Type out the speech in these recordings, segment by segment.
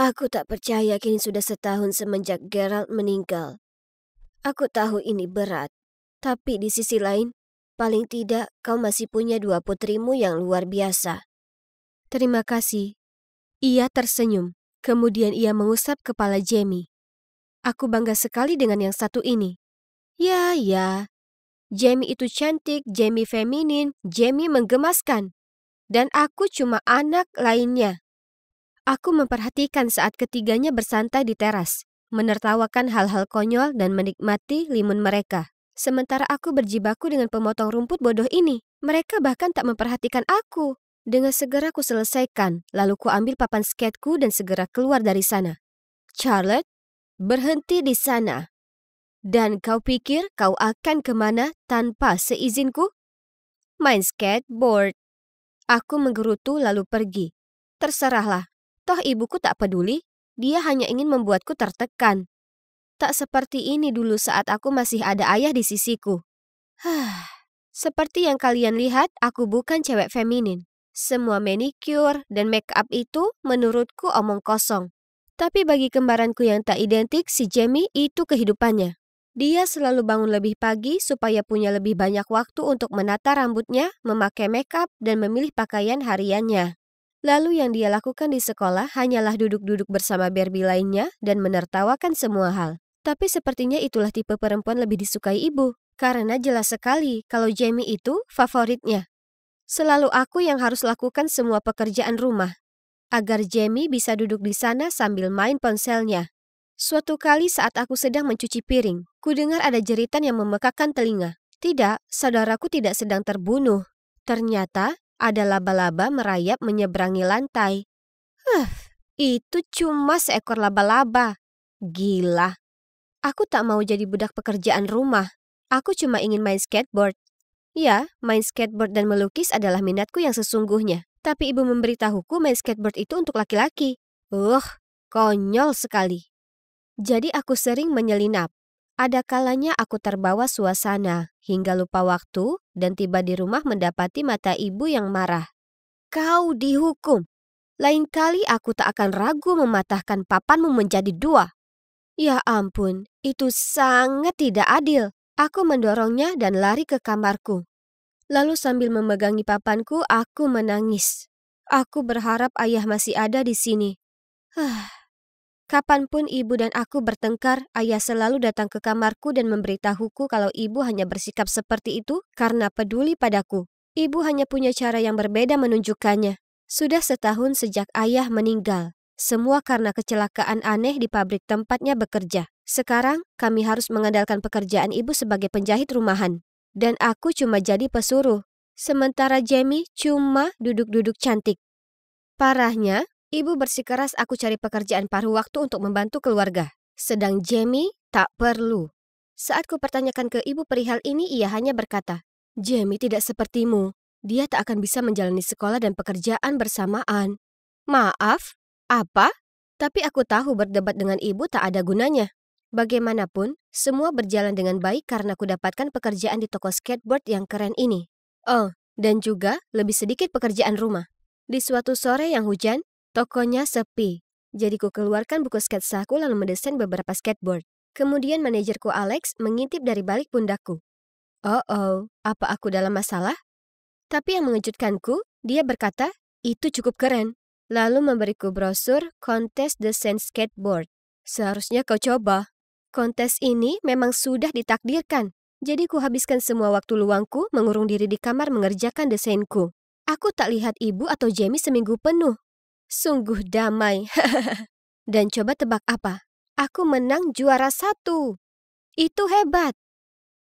Aku tak percaya kini sudah setahun semenjak Gerald meninggal. Aku tahu ini berat, tapi di sisi lain, paling tidak kau masih punya dua putrimu yang luar biasa. Terima kasih. Ia tersenyum, kemudian ia mengusap kepala Jamie. Aku bangga sekali dengan yang satu ini. Ya, Jamie itu cantik, Jamie feminin, Jamie menggemaskan. Dan aku cuma anak lainnya. Aku memperhatikan saat ketiganya bersantai di teras, menertawakan hal-hal konyol dan menikmati limun mereka. Sementara aku berjibaku dengan pemotong rumput bodoh ini, mereka bahkan tak memperhatikan aku. Dengan segera ku selesaikan, lalu ku ambil papan skateku dan segera keluar dari sana. Charlotte, berhenti di sana. Dan kau pikir kau akan kemana tanpa seizinku? Main skateboard. Aku menggerutu lalu pergi. Terserahlah. Toh ibuku tak peduli, dia hanya ingin membuatku tertekan. Tak seperti ini dulu saat aku masih ada ayah di sisiku. Seperti yang kalian lihat, aku bukan cewek feminin. Semua manicure dan make up itu menurutku omong kosong. Tapi bagi kembaranku yang tak identik, si Jamie itu kehidupannya. Dia selalu bangun lebih pagi supaya punya lebih banyak waktu untuk menata rambutnya, memakai make up, dan memilih pakaian hariannya. Lalu yang dia lakukan di sekolah hanyalah duduk-duduk bersama Barbie lainnya dan menertawakan semua hal. Tapi sepertinya itulah tipe perempuan lebih disukai ibu, karena jelas sekali kalau Jamie itu favoritnya. Selalu aku yang harus lakukan semua pekerjaan rumah, agar Jamie bisa duduk di sana sambil main ponselnya. Suatu kali saat aku sedang mencuci piring, ku dengar ada jeritan yang memekakkan telinga. Tidak, saudaraku tidak sedang terbunuh. Ternyata ada laba-laba merayap menyeberangi lantai. Itu cuma seekor laba-laba. Gila. Aku tak mau jadi budak pekerjaan rumah. Aku cuma ingin main skateboard. Ya, main skateboard dan melukis adalah minatku yang sesungguhnya. Tapi ibu memberitahuku main skateboard itu untuk laki-laki. Konyol sekali. Jadi aku sering menyelinap. Ada kalanya aku terbawa suasana, hingga lupa waktu dan tiba di rumah mendapati mata ibu yang marah. Kau dihukum. Lain kali aku tak akan ragu mematahkan papanmu menjadi dua. Ya ampun, itu sangat tidak adil. Aku mendorongnya dan lari ke kamarku. Lalu sambil memegangi papanku, aku menangis. Aku berharap ayah masih ada di sini. Kapanpun ibu dan aku bertengkar, ayah selalu datang ke kamarku dan memberitahuku kalau ibu hanya bersikap seperti itu karena peduli padaku. Ibu hanya punya cara yang berbeda menunjukkannya. Sudah setahun sejak ayah meninggal. Semua karena kecelakaan aneh di pabrik tempatnya bekerja. Sekarang kami harus mengandalkan pekerjaan ibu sebagai penjahit rumahan. Dan aku cuma jadi pesuruh. Sementara Jamie cuma duduk-duduk cantik. Parahnya, ibu bersikeras aku cari pekerjaan paruh waktu untuk membantu keluarga. Sedang Jamie tak perlu. Saat ku pertanyakan ke ibu perihal ini, ia hanya berkata, Jamie tidak sepertimu. Dia tak akan bisa menjalani sekolah dan pekerjaan bersamaan. Maaf, apa? Tapi aku tahu berdebat dengan ibu tak ada gunanya. Bagaimanapun, semua berjalan dengan baik karena ku dapatkan pekerjaan di toko skateboard yang keren ini. Dan juga lebih sedikit pekerjaan rumah. Di suatu sore yang hujan, tokonya sepi. Jadi ku keluarkan buku sketsaku lalu mendesain beberapa skateboard. Kemudian manajerku Alex mengintip dari balik pundakku. Apa aku dalam masalah? Tapi yang mengejutkanku, dia berkata, itu cukup keren. Lalu memberiku brosur kontes desain skateboard. Seharusnya kau coba. Kontes ini memang sudah ditakdirkan. Jadi ku habiskan semua waktu luangku mengurung diri di kamar mengerjakan desainku. Aku tak lihat ibu atau Jamie seminggu penuh. Sungguh damai. Dan coba tebak apa? Aku menang juara 1. Itu hebat.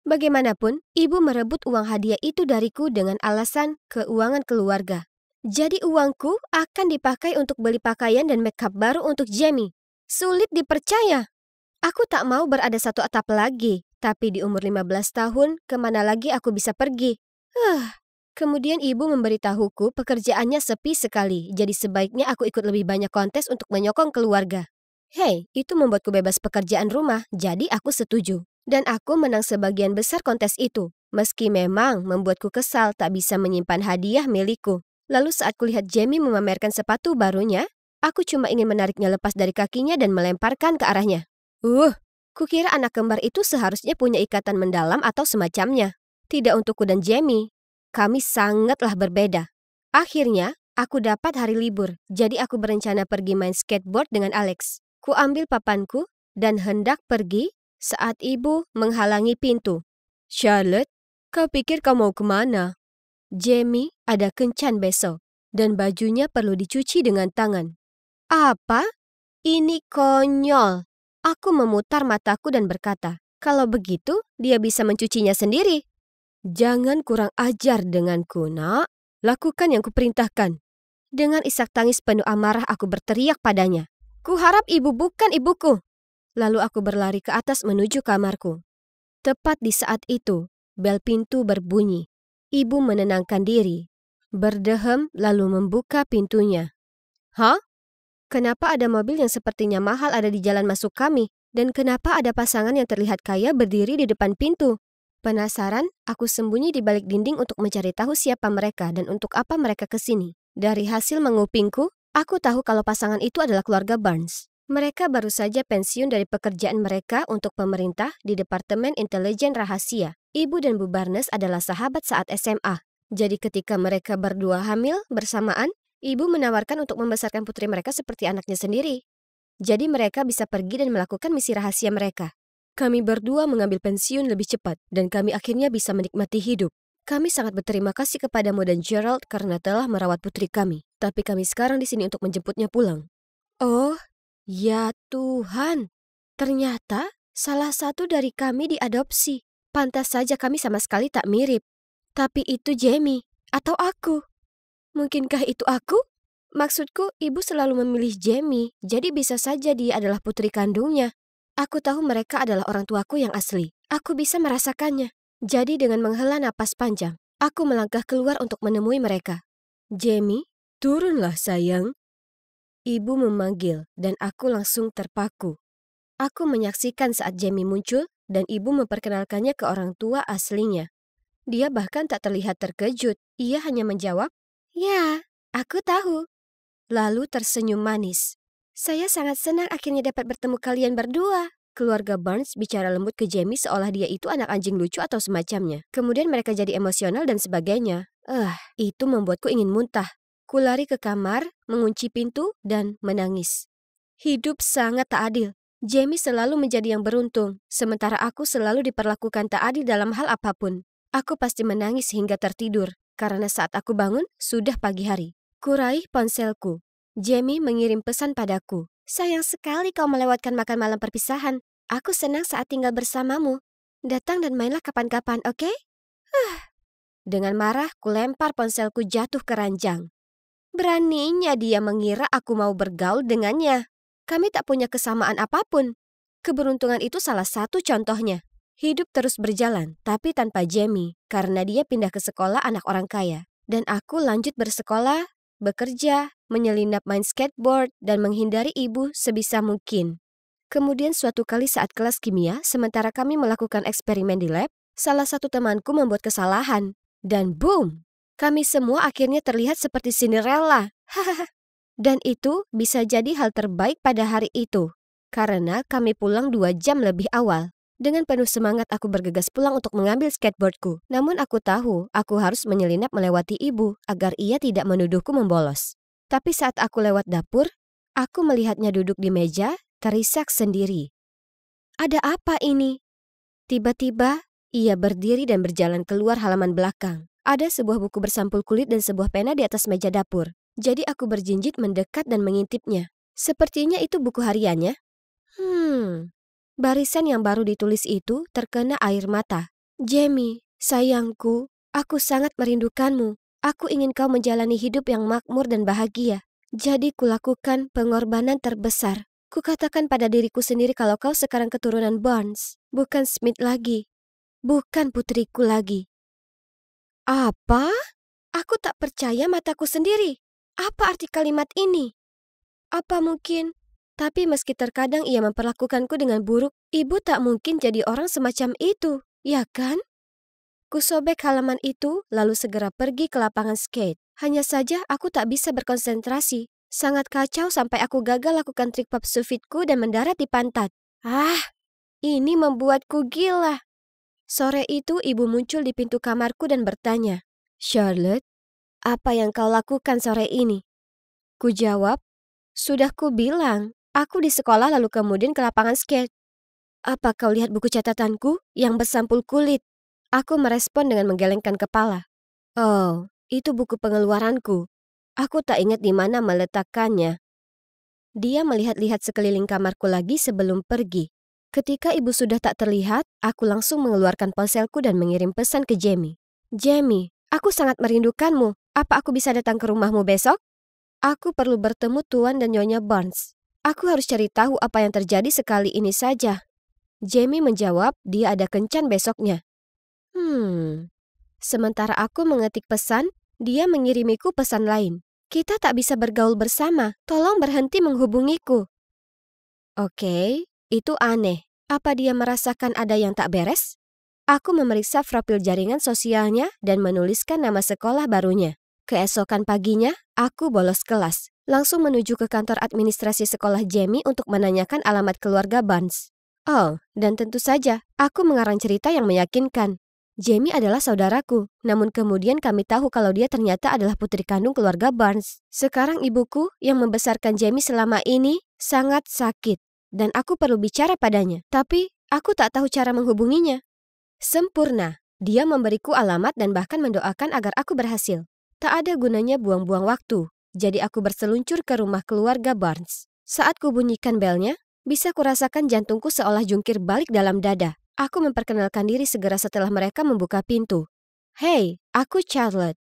Bagaimanapun, ibu merebut uang hadiah itu dariku dengan alasan keuangan keluarga. Jadi uangku akan dipakai untuk beli pakaian dan make up baru untuk Jamie. Sulit dipercaya. Aku tak mau berada satu atap lagi. Tapi di umur 15 tahun, kemana lagi aku bisa pergi? Kemudian ibu memberitahuku pekerjaannya sepi sekali. Jadi sebaiknya aku ikut lebih banyak kontes untuk menyokong keluarga. Hei, itu membuatku bebas pekerjaan rumah. Jadi aku setuju. Dan aku menang sebagian besar kontes itu. Meski memang membuatku kesal tak bisa menyimpan hadiah milikku. Lalu saat kulihat Jamie memamerkan sepatu barunya, Aku cuma ingin menariknya lepas dari kakinya dan melemparkan ke arahnya. Kukira anak kembar itu seharusnya punya ikatan mendalam atau semacamnya. Tidak untukku dan Jamie. Kami sangatlah berbeda. Akhirnya, aku dapat hari libur, jadi aku berencana pergi main skateboard dengan Alex. Ku ambil papanku dan hendak pergi saat ibu menghalangi pintu. Charlotte, kau pikir kau mau kemana? Jamie ada kencan besok, dan bajunya perlu dicuci dengan tangan. Apa? Ini konyol. Aku memutar mataku dan berkata, kalau begitu, dia bisa mencucinya sendiri. Jangan kurang ajar denganku, nak. Lakukan yang kuperintahkan. Dengan isak tangis penuh amarah aku berteriak padanya. Kuharap ibu bukan ibuku. Lalu aku berlari ke atas menuju kamarku. Tepat di saat itu, bel pintu berbunyi. Ibu menenangkan diri, berdehem lalu membuka pintunya. Hah? Kenapa ada mobil yang sepertinya mahal ada di jalan masuk kami? Dan kenapa ada pasangan yang terlihat kaya berdiri di depan pintu? Penasaran, aku sembunyi di balik dinding untuk mencari tahu siapa mereka dan untuk apa mereka ke sini. Dari hasil mengupingku, aku tahu kalau pasangan itu adalah keluarga Barnes. Mereka baru saja pensiun dari pekerjaan mereka untuk pemerintah di Departemen Intelijen Rahasia. Ibu dan Bu Barnes adalah sahabat saat SMA. Jadi ketika mereka berdua hamil bersamaan, ibu menawarkan untuk membesarkan putri mereka seperti anaknya sendiri. Jadi mereka bisa pergi dan melakukan misi rahasia mereka. Kami berdua mengambil pensiun lebih cepat dan kami akhirnya bisa menikmati hidup. Kami sangat berterima kasih kepadamu dan Gerald karena telah merawat putri kami. Tapi kami sekarang di sini untuk menjemputnya pulang. Oh, ya Tuhan. Ternyata salah satu dari kami diadopsi. Pantas saja kami sama sekali tak mirip. Tapi itu Jamie atau aku. Mungkinkah itu aku? Maksudku, ibu selalu memilih Jamie, jadi bisa saja dia adalah putri kandungnya. Aku tahu mereka adalah orang tuaku yang asli. Aku bisa merasakannya. Jadi dengan menghela napas panjang, aku melangkah keluar untuk menemui mereka. Jamie, turunlah sayang. Ibu memanggil dan aku langsung terpaku. Aku menyaksikan saat Jamie muncul dan ibu memperkenalkannya ke orang tua aslinya. Dia bahkan tak terlihat terkejut. Ia hanya menjawab, "Ya, aku tahu." Lalu tersenyum manis. Saya sangat senang akhirnya dapat bertemu kalian berdua. Keluarga Barnes bicara lembut ke Jamie seolah dia itu anak anjing lucu atau semacamnya. Kemudian mereka jadi emosional dan sebagainya. Itu membuatku ingin muntah. Kulari ke kamar, mengunci pintu, dan menangis. Hidup sangat tak adil. Jamie selalu menjadi yang beruntung, sementara aku selalu diperlakukan tak adil dalam hal apapun. Aku pasti menangis hingga tertidur, karena saat aku bangun, sudah pagi hari. Kuraih ponselku. Jamie mengirim pesan padaku. Sayang sekali kau melewatkan makan malam perpisahan. Aku senang saat tinggal bersamamu. Datang dan mainlah kapan-kapan, oke? Dengan marah, kulempar ponselku jatuh ke ranjang. Beraninya dia mengira aku mau bergaul dengannya. Kami tak punya kesamaan apapun. Keberuntungan itu salah satu contohnya. Hidup terus berjalan, tapi tanpa Jamie, karena dia pindah ke sekolah anak orang kaya. Dan aku lanjut bersekolah, bekerja, menyelinap main skateboard, dan menghindari ibu sebisa mungkin. Kemudian suatu kali saat kelas kimia, sementara kami melakukan eksperimen di lab, salah satu temanku membuat kesalahan. Dan boom! Kami semua akhirnya terlihat seperti Cinderella. Dan itu bisa jadi hal terbaik pada hari itu. Karena kami pulang 2 jam lebih awal. Dengan penuh semangat aku bergegas pulang untuk mengambil skateboardku. Namun aku tahu aku harus menyelinap melewati ibu agar ia tidak menuduhku membolos. Tapi saat aku lewat dapur, aku melihatnya duduk di meja, terisak sendiri. Ada apa ini? Tiba-tiba, ia berdiri dan berjalan keluar halaman belakang. Ada sebuah buku bersampul kulit dan sebuah pena di atas meja dapur. Jadi aku berjinjit mendekat dan mengintipnya. Sepertinya itu buku hariannya. Barisan yang baru ditulis itu terkena air mata. Jamie, sayangku, aku sangat merindukanmu. Aku ingin kau menjalani hidup yang makmur dan bahagia. Jadi kulakukan pengorbanan terbesar. Kukatakan pada diriku sendiri kalau kau sekarang keturunan Barnes, bukan Smith lagi. Bukan putriku lagi. Apa? Aku tak percaya mataku sendiri. Apa arti kalimat ini? Apa mungkin? Tapi meski terkadang ia memperlakukanku dengan buruk, ibu tak mungkin jadi orang semacam itu, ya kan? Kusobek halaman itu, lalu segera pergi ke lapangan skate. Hanya saja aku tak bisa berkonsentrasi. Sangat kacau sampai aku gagal lakukan trik pop sufitku dan mendarat di pantat. Ini membuatku gila. Sore itu ibu muncul di pintu kamarku dan bertanya, "Charlotte, apa yang kau lakukan sore ini?" Ku jawab, "Sudah ku bilang, aku di sekolah lalu kemudian ke lapangan skate." "Apa kau lihat buku catatanku yang bersampul kulit?" Aku merespon dengan menggelengkan kepala. "Oh, itu buku pengeluaranku. Aku tak ingat di mana meletakkannya." Dia melihat-lihat sekeliling kamarku lagi sebelum pergi. Ketika ibu sudah tak terlihat, aku langsung mengeluarkan ponselku dan mengirim pesan ke Jamie. "Jamie, aku sangat merindukanmu. Apa aku bisa datang ke rumahmu besok? Aku perlu bertemu Tuan dan Nyonya Barnes. Aku harus cari tahu apa yang terjadi sekali ini saja." Jamie menjawab dia ada kencan besoknya. Sementara aku mengetik pesan, dia mengirimiku pesan lain. "Kita tak bisa bergaul bersama. Tolong berhenti menghubungiku." Oke, itu aneh. Apa dia merasakan ada yang tak beres? Aku memeriksa profil jaringan sosialnya dan menuliskan nama sekolah barunya. Keesokan paginya, aku bolos kelas, langsung menuju ke kantor administrasi sekolah Jamie untuk menanyakan alamat keluarga Barnes. Oh, dan tentu saja, aku mengarang cerita yang meyakinkan. Jamie adalah saudaraku, namun kemudian kami tahu kalau dia ternyata adalah putri kandung keluarga Barnes. Sekarang ibuku yang membesarkan Jamie selama ini sangat sakit. Dan aku perlu bicara padanya, tapi aku tak tahu cara menghubunginya. Sempurna, dia memberiku alamat dan bahkan mendoakan agar aku berhasil. Tak ada gunanya buang-buang waktu, jadi aku berseluncur ke rumah keluarga Barnes. Saat kubunyikan belnya, bisa kurasakan jantungku seolah jungkir balik dalam dada. Aku memperkenalkan diri segera setelah mereka membuka pintu. "Hei, aku Charlotte,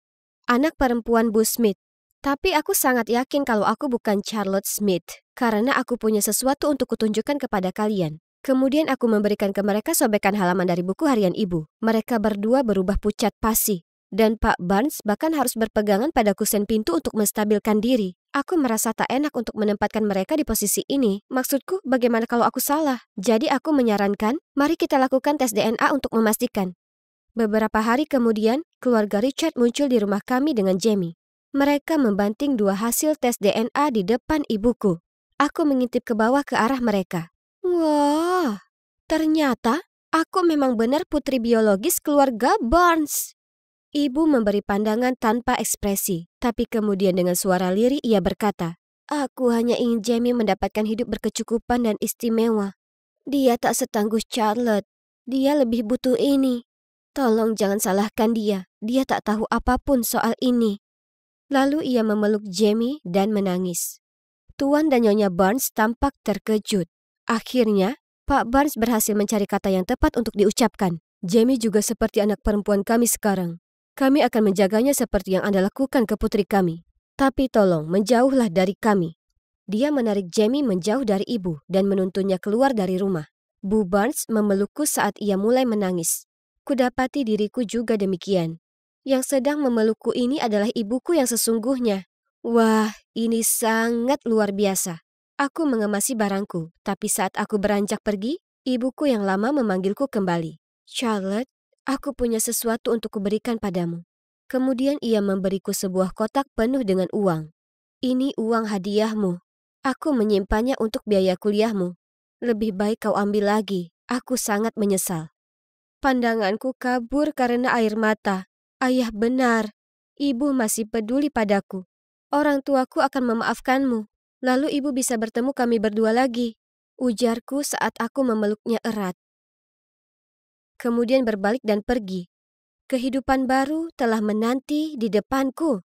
anak perempuan Bu Smith. Tapi aku sangat yakin kalau aku bukan Charlotte Smith, karena aku punya sesuatu untuk kutunjukkan kepada kalian." Kemudian aku memberikan ke mereka sobekan halaman dari buku harian ibu. Mereka berdua berubah pucat pasi. Dan Pak Barnes bahkan harus berpegangan pada kusen pintu untuk menstabilkan diri. Aku merasa tak enak untuk menempatkan mereka di posisi ini. Maksudku, bagaimana kalau aku salah? Jadi aku menyarankan, mari kita lakukan tes DNA untuk memastikan. Beberapa hari kemudian, keluarga Richard muncul di rumah kami dengan Jamie. Mereka membanting dua hasil tes DNA di depan ibuku. Aku mengintip ke bawah ke arah mereka. Wah, ternyata aku memang benar putri biologis keluarga Barnes. Ibu memberi pandangan tanpa ekspresi, tapi kemudian dengan suara lirih ia berkata, "Aku hanya ingin Jamie mendapatkan hidup berkecukupan dan istimewa. Dia tak setangguh Charlotte. Dia lebih butuh ini. Tolong jangan salahkan dia. Dia tak tahu apapun soal ini." Lalu ia memeluk Jamie dan menangis. Tuan dan Nyonya Barnes tampak terkejut. Akhirnya, Pak Barnes berhasil mencari kata yang tepat untuk diucapkan. "Jamie juga seperti anak perempuan kami sekarang. Kami akan menjaganya seperti yang Anda lakukan ke putri kami. Tapi tolong, menjauhlah dari kami." Dia menarik Jamie menjauh dari ibu dan menuntunnya keluar dari rumah. Bu Barnes memelukku saat ia mulai menangis. Kudapati diriku juga demikian. Yang sedang memelukku ini adalah ibuku yang sesungguhnya. Wah, ini sangat luar biasa. Aku mengemasi barangku, tapi saat aku beranjak pergi, ibuku yang lama memanggilku kembali. "Charlotte, aku punya sesuatu untuk kuberikan padamu." Kemudian ia memberiku sebuah kotak penuh dengan uang. "Ini uang hadiahmu. Aku menyimpannya untuk biaya kuliahmu. Lebih baik kau ambil lagi. Aku sangat menyesal." Pandanganku kabur karena air mata. Ayah benar. Ibu masih peduli padaku. Orang tuaku akan memaafkanmu. Lalu ibu bisa bertemu kami berdua lagi, ujarku saat aku memeluknya erat. Kemudian berbalik dan pergi. Kehidupan baru telah menanti di depanku.